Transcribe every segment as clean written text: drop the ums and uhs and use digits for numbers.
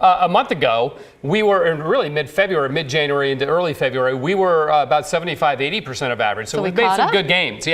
A month ago, we were in really mid-February, mid-January into early February, we were about 75, 80% of average. So we've made some good gains,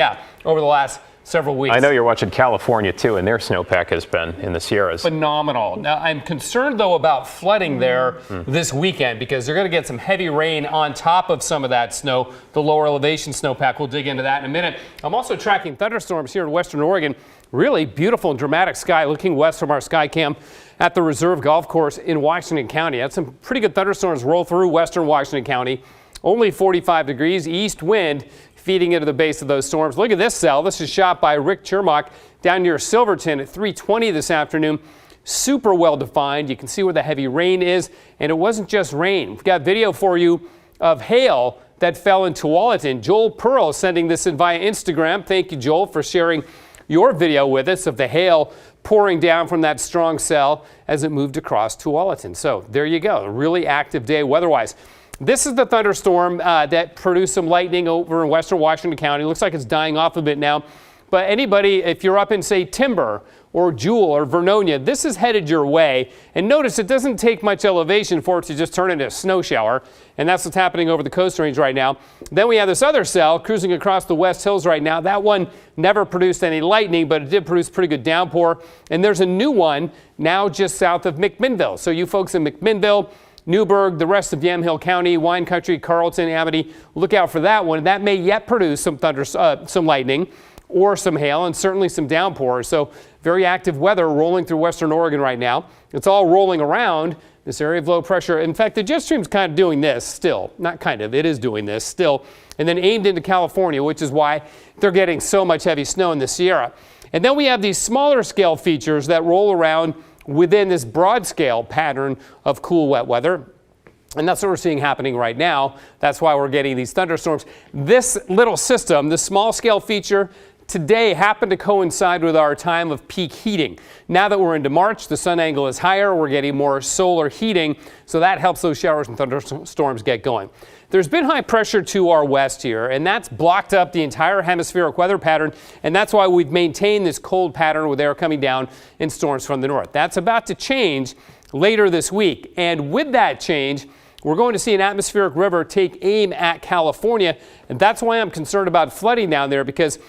over the last several weeks. I know you're watching California too, and their snowpack has been in the Sierras. Phenomenal. Now, I'm concerned though about flooding there this weekend because they're going to get some heavy rain on top of some of that snow. The lower elevation snowpack, we'll dig into that in a minute. I'm also tracking thunderstorms here in western Oregon. Really beautiful and dramatic sky looking west from our sky cam at the Reserve Golf Course in Washington County. Had some pretty good thunderstorms roll through western Washington County. Only 45 degrees, east wind feeding into the base of those storms. Look at this cell. This is shot by Rick Chermach down near Silverton at 3:20 this afternoon. Super well defined. You can see where the heavy rain is, and it wasn't just rain. We've got video for you of hail that fell in Tualatin. Joel Pearl sending this in via Instagram. Thank you, Joel, for sharing your video with us of the hail pouring down from that strong cell as it moved across Tualatin. So there you go. A really active day weather-wise. This is the thunderstorm that produced some lightning over in western Washington County. Looks like it's dying off a bit now. But anybody, if you're up in, say, Timber or Jewel or Vernonia, this is headed your way. And notice it doesn't take much elevation for it to just turn into a snow shower. And that's what's happening over the Coast Range right now. Then we have this other cell cruising across the West Hills right now. That one never produced any lightning, but it did produce pretty good downpour. And there's a new one now just south of McMinnville. So you folks in McMinnville, Newburgh, the rest of Yamhill County, Wine Country, Carlton, Amity, look out for that one. That may yet produce some lightning or some hail and certainly some downpours. So very active weather rolling through western Oregon right now. It's all rolling around this area of low pressure. In fact, the jet stream's kind of doing this still. Not kind of, it is doing this still. And then aimed into California, which is why they're getting so much heavy snow in the Sierra. And then we have these smaller scale features that roll around within this broad scale pattern of cool, wet weather. And that's what we're seeing happening right now. That's why we're getting these thunderstorms. This little system, the small scale feature, today happened to coincide with our time of peak heating. Now that we're into March, the sun angle is higher, we're getting more solar heating, so that helps those showers and thunderstorms get going. There's been high pressure to our west here, and that's blocked up the entire hemispheric weather pattern, and that's why we've maintained this cold pattern with air coming down in storms from the north. That's about to change later this week, and with that change, we're going to see an atmospheric river take aim at California, and that's why I'm concerned about flooding down there because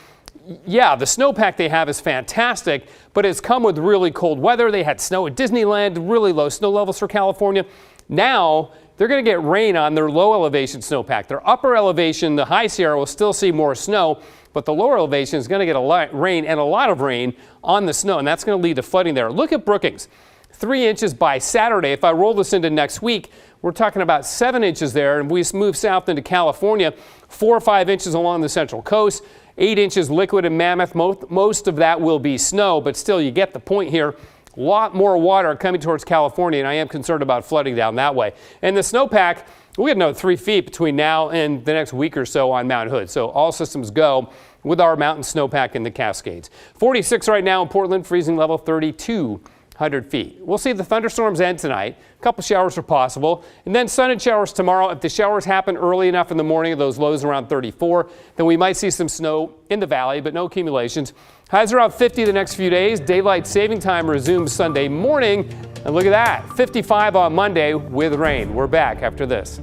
yeah, the snowpack they have is fantastic, but it's come with really cold weather. They had snow at Disneyland, really low snow levels for California. Now they're going to get rain on their low elevation snowpack. Their upper elevation, the high Sierra, will still see more snow, but the lower elevation is going to get a lot rain and a lot of rain on the snow, and that's going to lead to flooding there. Look at Brookings, 3 inches by Saturday. If I roll this into next week, we're talking about 7 inches there, and we move south into California, 4 or 5 inches along the central coast. 8 inches liquid in Mammoth. Most of that will be snow, but still you get the point here. A lot more water coming towards California, and I am concerned about flooding down that way. And the snowpack, we have another 3 feet between now and the next week or so on Mount Hood. So all systems go with our mountain snowpack in the Cascades. 46 right now in Portland, freezing level 3,200 feet. We'll see the thunderstorms end tonight. A couple showers are possible, and then sun and showers tomorrow. If the showers happen early enough in the morning, those lows around 34, then we might see some snow in the valley, but no accumulations. Highs are around 50 the next few days. Daylight saving time resumes Sunday morning. And look at that, 55 on Monday with rain. We're back after this.